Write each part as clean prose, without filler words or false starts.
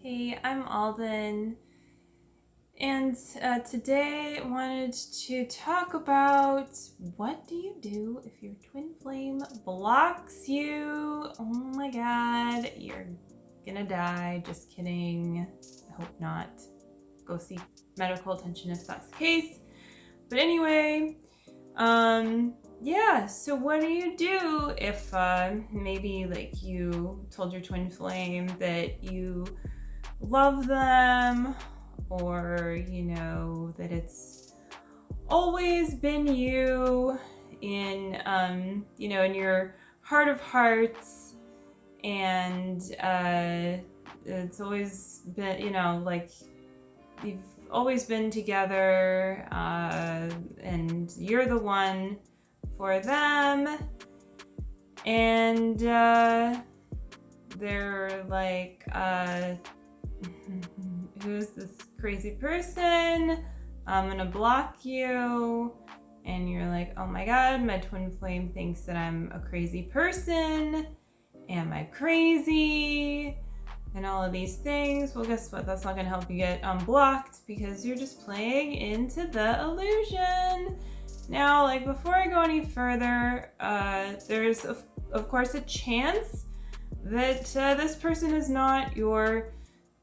Hey, I'm Alden, and today I wanted to talk about what do you do if your twin flame blocks you? Oh my god, you're gonna die. Just kidding. I hope not. Go seek medical attention if that's the case. But anyway, so what do you do if maybe like you told your twin flame that you love them, or that it's always been you in in your heart of hearts, and it's always been like you've always been together, and you're the one for them, and they're like, who's this crazy person? I'm gonna block you. And you're like, oh my god, my twin flame thinks that I'm a crazy person. Am I crazy? And all of these things. Well, guess what? That's not gonna help you get unblocked, because you're just playing into the illusion. Now, like, before I go any further, there's of course a chance that this person is not your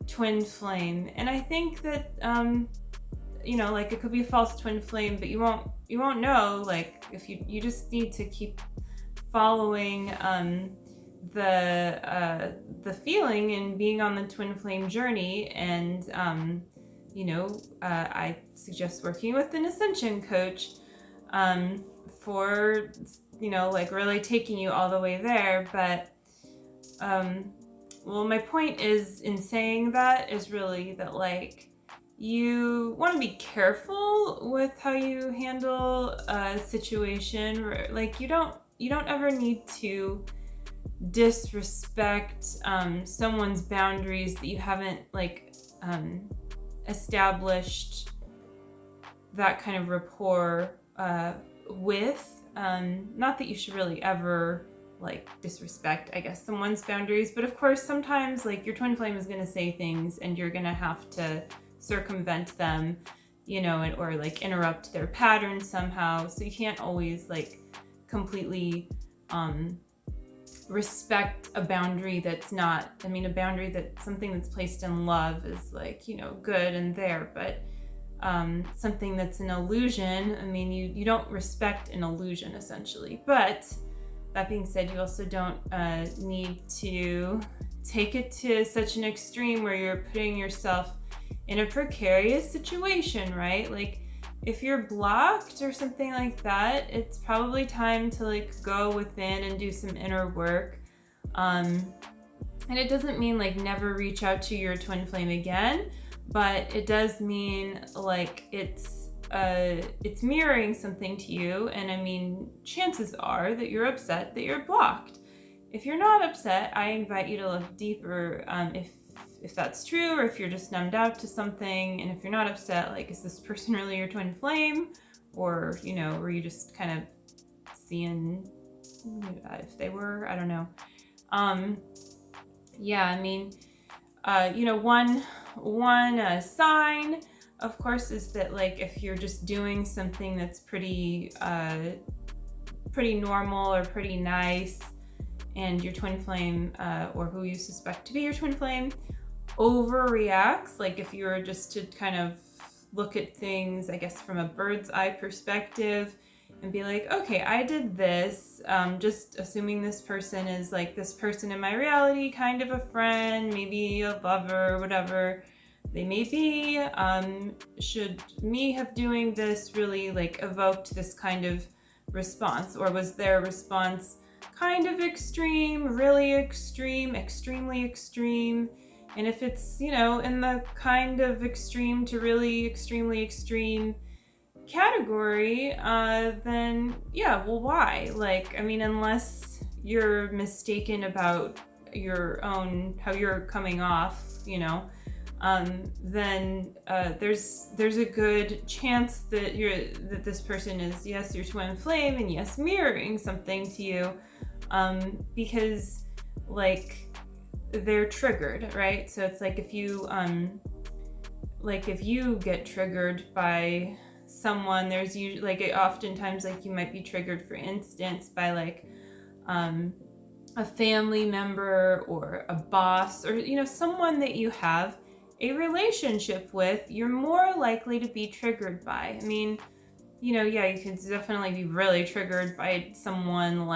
twin flame, and I think that like it could be a false twin flame, but you won't know. Like, if you just need to keep following the feeling and being on the twin flame journey, and I suggest working with an Ascension coach for like really taking you all the way there. But well, my point is in saying that is really that, like, you want to be careful with how you handle a situation. Like, you don't ever need to disrespect someone's boundaries that you haven't established that kind of rapport with. Not that you should really ever disrespect, I guess, someone's boundaries, but of course sometimes your twin flame is going to say things and you're going to have to circumvent them, or interrupt their pattern somehow. So you can't always completely respect a boundary that's not, a boundary that something that's placed in love is good and there, but something that's an illusion, you don't respect an illusion essentially. But that being said, you also don't need to take it to such an extreme where you're putting yourself in a precarious situation, right? Like, if you're blocked or something like that, it's probably time to go within and do some inner work. And it doesn't mean never reach out to your twin flame again, but it does mean it's mirroring something to you. And chances are that you're upset that you're blocked. If you're not upset, I invite you to look deeper, if that's true, or if you're just numbed out to something. And if you're not upset, is this person really your twin flame? Or, were you just kind of seeing if they were? I don't know. One sign, of course, is that if you're just doing something that's pretty normal or pretty nice, and your twin flame, or who you suspect to be your twin flame, overreacts, if you were just to kind of look at things, I guess, from a bird's eye perspective, and be like, okay, I did this, just assuming this person is this person in my reality, kind of a friend, maybe a lover, whatever they may be. Should me have doing this really evoked this kind of response, or was their response kind of extreme, really extreme, extremely extreme? And if it's, in the kind of extreme to really extremely extreme category, then yeah, well, why? Unless you're mistaken about your own, how you're coming off, then there's a good chance that this person is, yes, your twin flame, and yes, mirroring something to you, because they're triggered, right? So it's like if you get triggered by someone, there's usually oftentimes you might be triggered, for instance, by a family member or a boss, or someone that you have a relationship with. You're more likely to be triggered by. I mean, you can definitely be really triggered by someone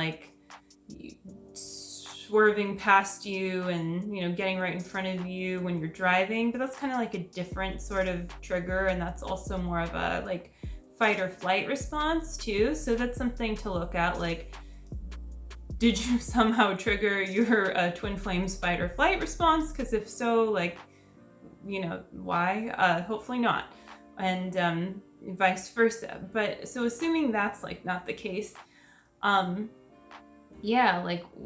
swerving past you and getting right in front of you when you're driving, but that's kind of a different sort of trigger, and that's also more of a fight or flight response too. So that's something to look at. Did you somehow trigger your twin flame's fight or flight response? Because if so, why? Hopefully not, and vice versa. But so assuming that's not the case,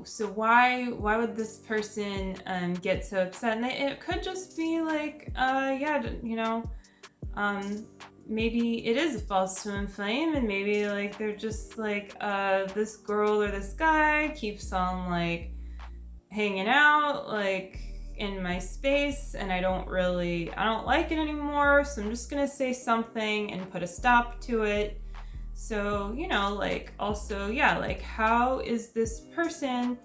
so why would this person get so upset? And it could just be maybe it is a false twin flame, and maybe they're just this girl or this guy keeps on hanging out in my space, and I don't like it anymore, so I'm just gonna say something and put a stop to it. So, how is this person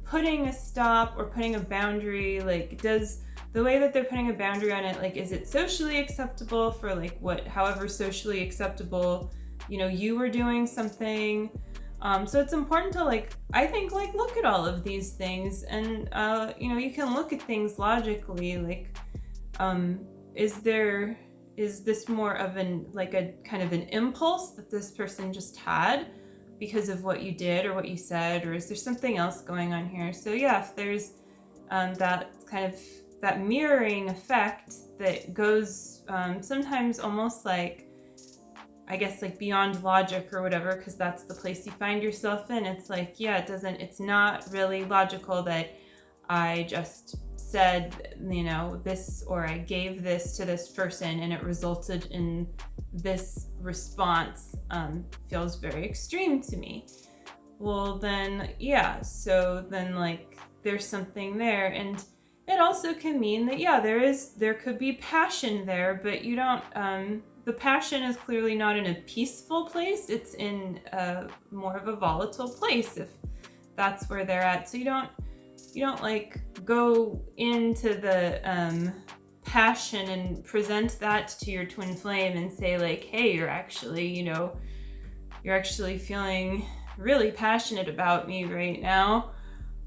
putting a stop or putting a boundary? Does the way that they're putting a boundary on it, is it socially acceptable for however socially acceptable, you were doing something? So it's important to I think look at all of these things, and you can look at things logically. Is this more of a kind of an impulse that this person just had because of what you did or what you said, or is there something else going on here? So if there's that kind of that mirroring effect that goes sometimes almost beyond logic or whatever, because that's the place you find yourself in. It's it's not really logical that I just said, this, or I gave this to this person and it resulted in this response. Feels very extreme to me. Well, then, so then there's something there. And it also can mean that, there could be passion there, but you don't, the passion is clearly not in a peaceful place. It's in more of a volatile place, if that's where they're at. So you don't go into the passion and present that to your twin flame and say hey, you're actually feeling really passionate about me right now.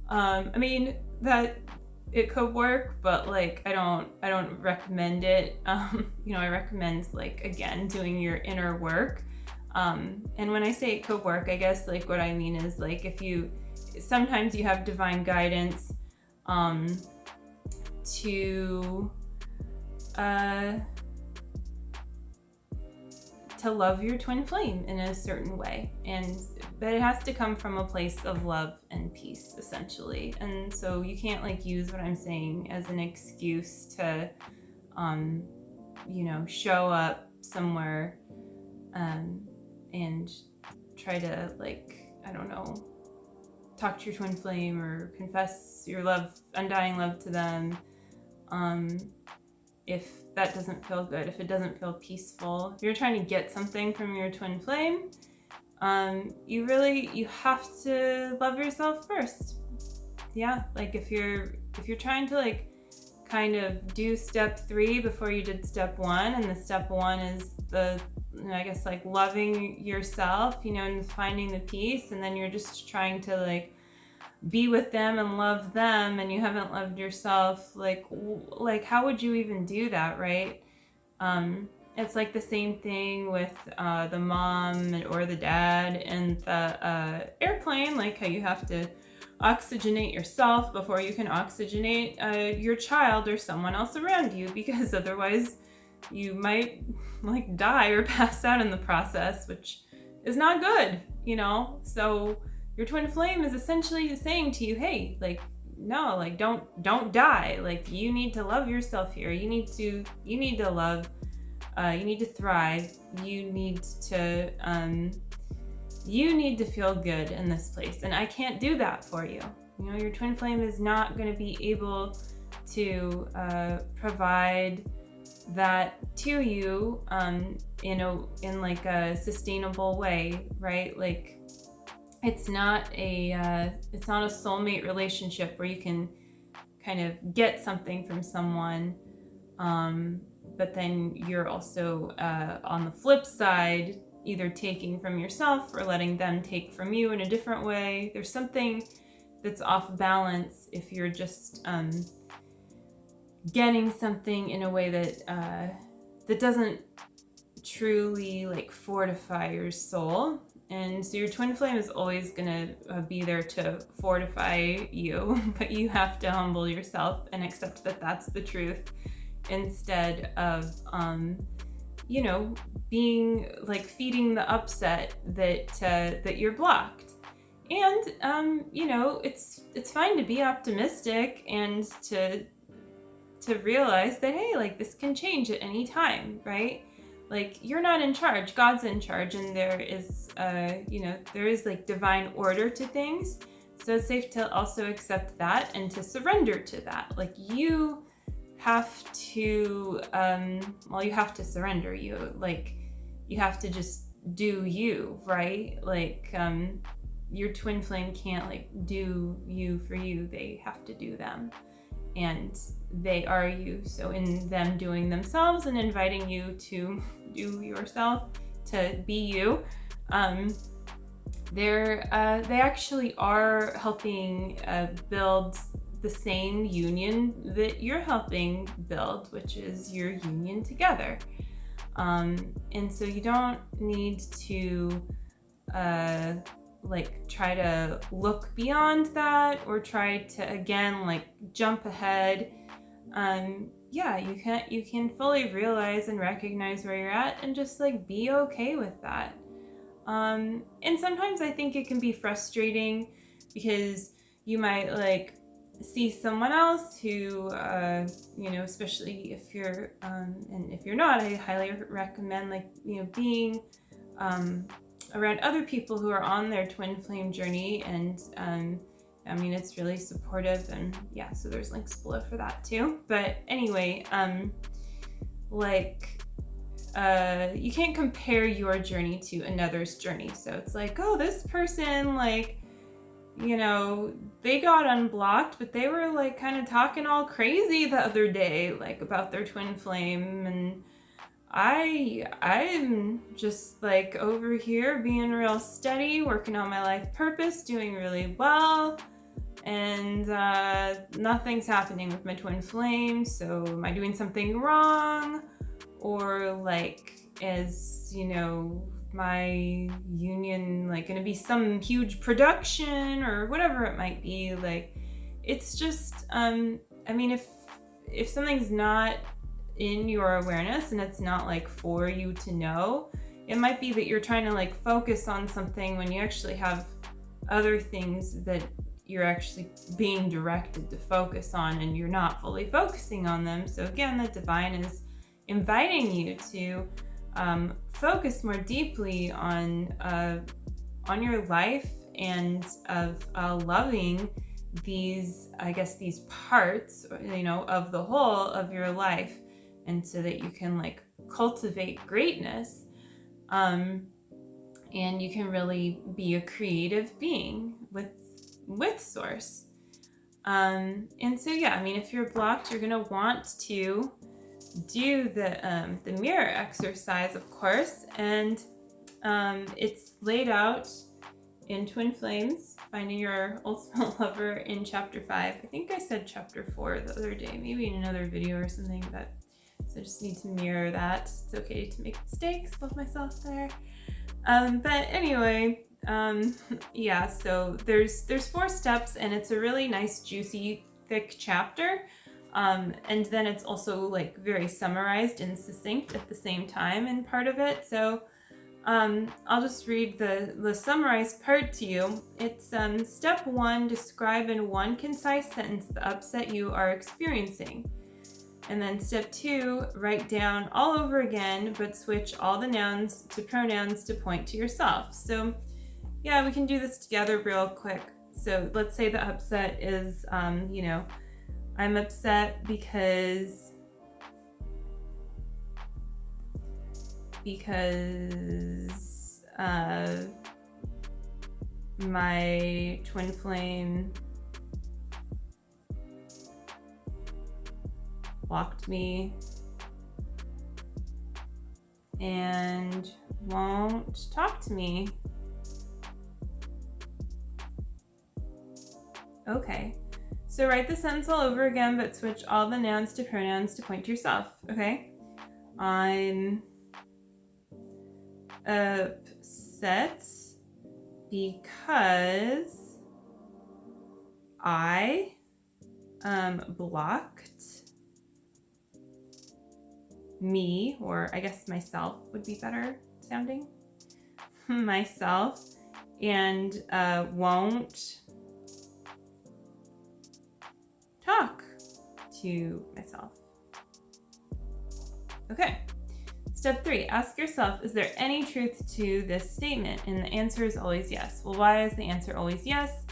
I mean, that it could work, but I don't recommend it. I recommend again doing your inner work. And when I say it could work, I guess what I mean is sometimes you have divine guidance to love your twin flame in a certain way, but it has to come from a place of love and peace, essentially. And so you can't use what I'm saying as an excuse to show up somewhere and try to I don't know, talk to your twin flame or confess your undying love to them, if that doesn't feel good, if it doesn't feel peaceful. If you're trying to get something from your twin flame, you have to love yourself first. If you're trying to kind of do step 3 before you did step 1, and the step 1 is loving yourself, and finding the peace, and then you're just trying to be with them and love them, and you haven't loved yourself, how would you even do that, right? It's the same thing with the mom or the dad and the airplane, how you have to oxygenate yourself before you can oxygenate your child or someone else around you, because otherwise you might die or pass out in the process, which is not good, So your twin flame is essentially saying to you, hey, no, don't die. You need to love yourself here. You need to love, you need to thrive. You need to feel good in this place. And I can't do that for you. your twin flame is not going to be able to provide that to you in like a sustainable way, right? Like it's not a soulmate relationship where you can kind of get something from someone, but then you're also on the flip side either taking from yourself or letting them take from you in a different way. There's something that's off balance if you're just getting something in a way that doesn't truly like fortify your soul. And so your twin flame is always gonna be there to fortify you, but you have to humble yourself and accept that that's the truth, instead of being like feeding the upset that you're blocked. And it's fine to be optimistic and to realize that, hey, like this can change at any time, right? Like you're not in charge, God's in charge, and there is like divine order to things. So it's safe to also accept that and to surrender to that. Like you have to you have to surrender. You have to just do you, right? Like your twin flame can't like do you for you. They have to do them. And they are you. So in them doing themselves and inviting you to do yourself, to be you, they actually are helping build the same union that you're helping build, which is your union together. And so you don't need to try to look beyond that or try to again like jump ahead. You can fully realize and recognize where you're at and just like be okay with that. And sometimes I think it can be frustrating because you might like see someone else who especially if you're and if you're not, I highly recommend being around other people who are on their twin flame journey. And it's really supportive, and so there's links below for that too. But anyway, you can't compare your journey to another's journey. So it's like, oh, this person they got unblocked, but they were like kind of talking all crazy the other day, like about their twin flame, and I'm just like over here being real steady, working on my life purpose, doing really well, and nothing's happening with my twin flame. So am I doing something wrong? Or is my union gonna be some huge production or whatever it might be? It's just if something's not in your awareness and it's not for you to know, it might be that you're trying to focus on something when you actually have other things that you're actually being directed to focus on, and you're not fully focusing on them. So again, the divine is inviting you to focus more deeply on your life and of loving these parts of the whole of your life, and so that you can cultivate greatness, and you can really be a creative being with source. And so if you're blocked, you're gonna want to do the mirror exercise, of course, and it's laid out in Twin Flames, Finding Your Ultimate Lover, in chapter 5. I think I said chapter 4 the other day, maybe in another video or something, but so I just need to mirror that. It's okay to make mistakes, love myself there. But anyway, so there's 4 steps, and it's a really nice, juicy, thick chapter. And then it's also very summarized and succinct at the same time in part of it. So I'll just read the summarized part to you. It's step 1, describe in one concise sentence the upset you are experiencing. And then step 2, write down all over again, but switch all the nouns to pronouns to point to yourself. So we can do this together real quick. So let's say the upset is, I'm upset because my twin flame blocked me and won't talk to me. Okay, so write the sentence all over again, but switch all the nouns to pronouns to point to yourself, okay? I'm upset because I blocked me, or I guess myself would be better sounding, myself, and won't talk to myself. Okay. Step 3, ask yourself, is there any truth to this statement? And the answer is always yes. Well, why is the answer always yes?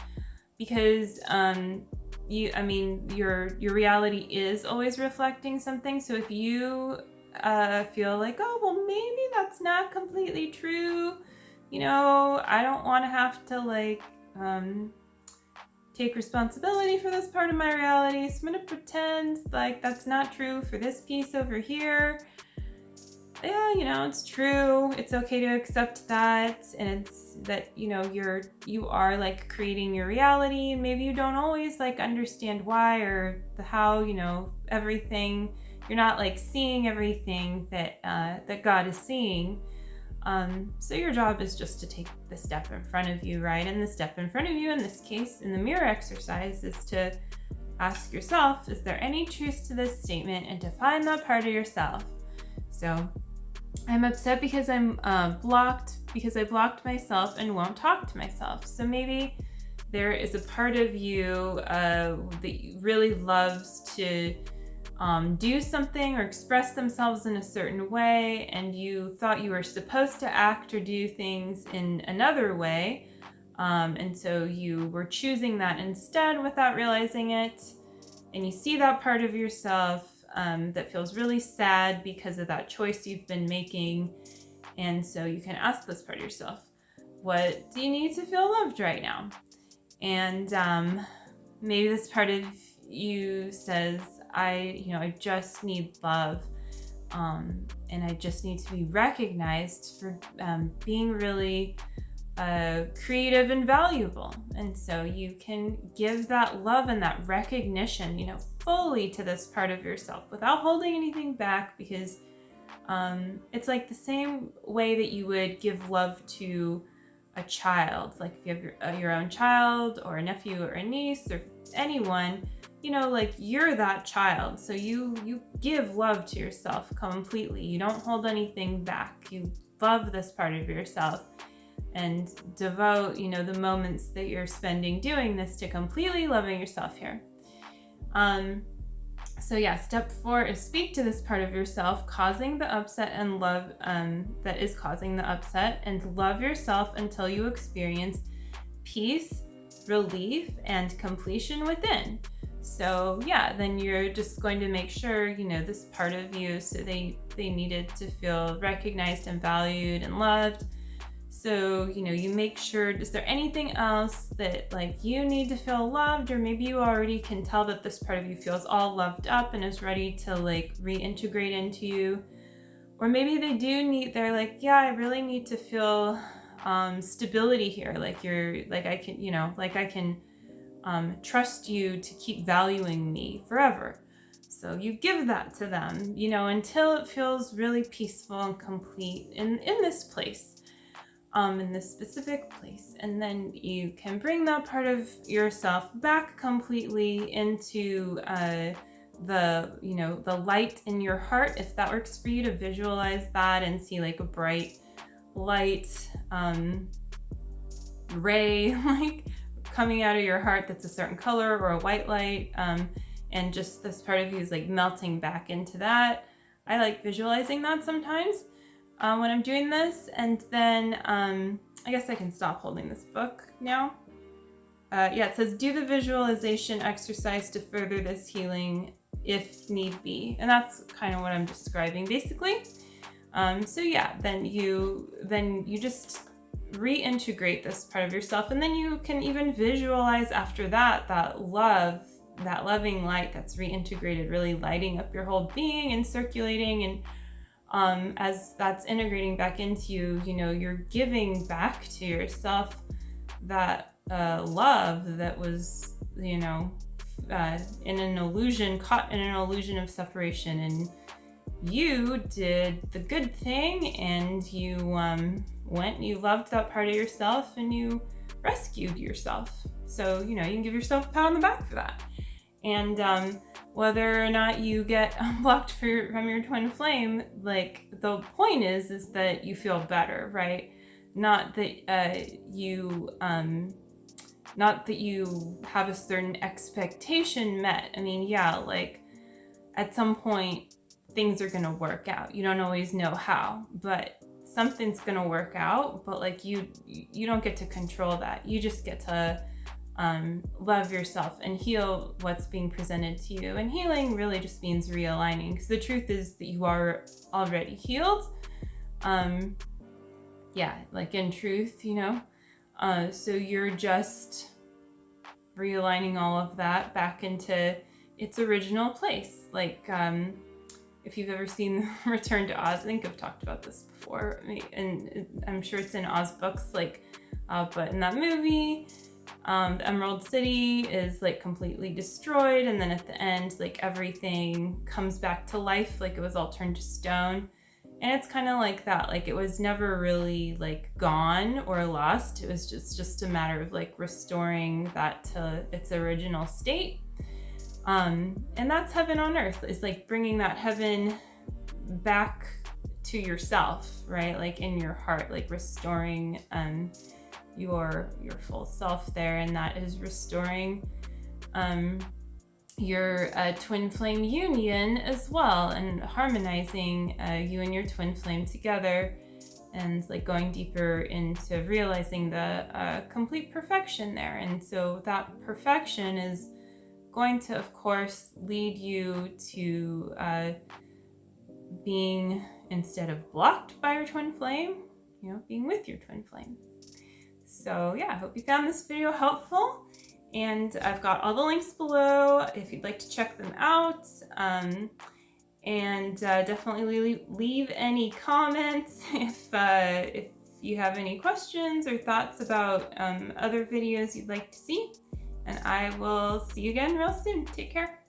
Because your reality is always reflecting something. So if you feel like, oh, well, maybe that's not completely true, I don't want to have to take responsibility for this part of my reality, so I'm going to pretend like that's not true for this piece over here. Yeah, it's true. It's okay to accept that, and it's that you are creating your reality. Maybe you don't always understand why or the how. Everything. You're not seeing everything that God is seeing. So your job is just to take the step in front of you, right? And the step in front of you, in this case, in the mirror exercise, is to ask yourself, is there any truth to this statement, and to find that part of yourself. So I'm upset because I'm blocked because I blocked myself and won't talk to myself. So maybe there is a part of you that really loves to do something or express themselves in a certain way, and you thought you were supposed to act or do things in another way, and so you were choosing that instead without realizing it, and you see that part of yourself that feels really sad because of that choice you've been making. And so you can ask this part of yourself, what do you need to feel loved right now? And maybe this part of you says, I just need love, and I just need to be recognized for being really creative and valuable. And so you can give that love and that recognition, fully to this part of yourself without holding anything back, because it's like the same way that you would give love to a child. Like if you have your own child or a nephew or a niece or anyone, you're that child. So you give love to yourself completely. You don't hold anything back. You love this part of yourself and devote, the moments that you're spending doing this to completely loving yourself here. So yeah, step 4 is speak to this part of yourself causing the upset and love that is causing the upset, and love yourself until you experience peace, relief, and completion within. So yeah, then you're just going to make sure, this part of you, so they needed to feel recognized and valued and loved. So, you make sure, is there anything else that you need to feel loved, or maybe you already can tell that this part of you feels all loved up and is ready to reintegrate into you. Or maybe they do need, they're yeah, I really need to feel stability here. I can trust you to keep valuing me forever. So you give that to them, until it feels really peaceful and complete in this place. In this specific place, and then you can bring that part of yourself back completely into the light in your heart, if that works for you to visualize that and see a bright light ray coming out of your heart that's a certain color, or a white light, and just this part of you is melting back into that. I like visualizing that sometimes when I'm doing this. And then I guess I can stop holding this book now. it says do the visualization exercise to further this healing if need be. And that's kind of what I'm describing basically. So yeah, then you just reintegrate this part of yourself, and then you can even visualize after that love, that loving light that's reintegrated, really lighting up your whole being and circulating. And as that's integrating back into you, you're giving back to yourself that love that was, in an illusion, caught in an illusion of separation. And you did the good thing, and you you loved that part of yourself, and you rescued yourself. So, you can give yourself a pat on the back for that. And whether or not you get unblocked from your twin flame, like, the point is that you feel better, right? Not that you have a certain expectation met. I mean, yeah, like, at some point things are gonna work out. You don't always know how, but something's gonna work out. But like, you don't get to control that. You just get to love yourself and heal what's being presented to you. And healing really just means realigning, because the truth is that you are already healed. Like, in truth, so you're just realigning all of that back into its original place. Like, if you've ever seen Return to Oz, I think I've talked about this before, and I'm sure it's in Oz books, like, but in that movie, the Emerald City is like completely destroyed, and then at the end, like, everything comes back to life, like it was all turned to stone. And it's kind of like that, like, it was never really like gone or lost. It was just a matter of like restoring that to its original state. And that's heaven on earth, is like bringing that heaven back to yourself, right? Like, in your heart, like restoring your full self there. And that is restoring your twin flame union as well, and harmonizing you and your twin flame together, and like going deeper into realizing the complete perfection there. And so that perfection is going to, of course, lead you to being, instead of blocked by your twin flame, being with your twin flame. So yeah, I hope you found this video helpful. And I've got all the links below if you'd like to check them out. And definitely leave any comments if you have any questions or thoughts about other videos you'd like to see. And I will see you again real soon. Take care.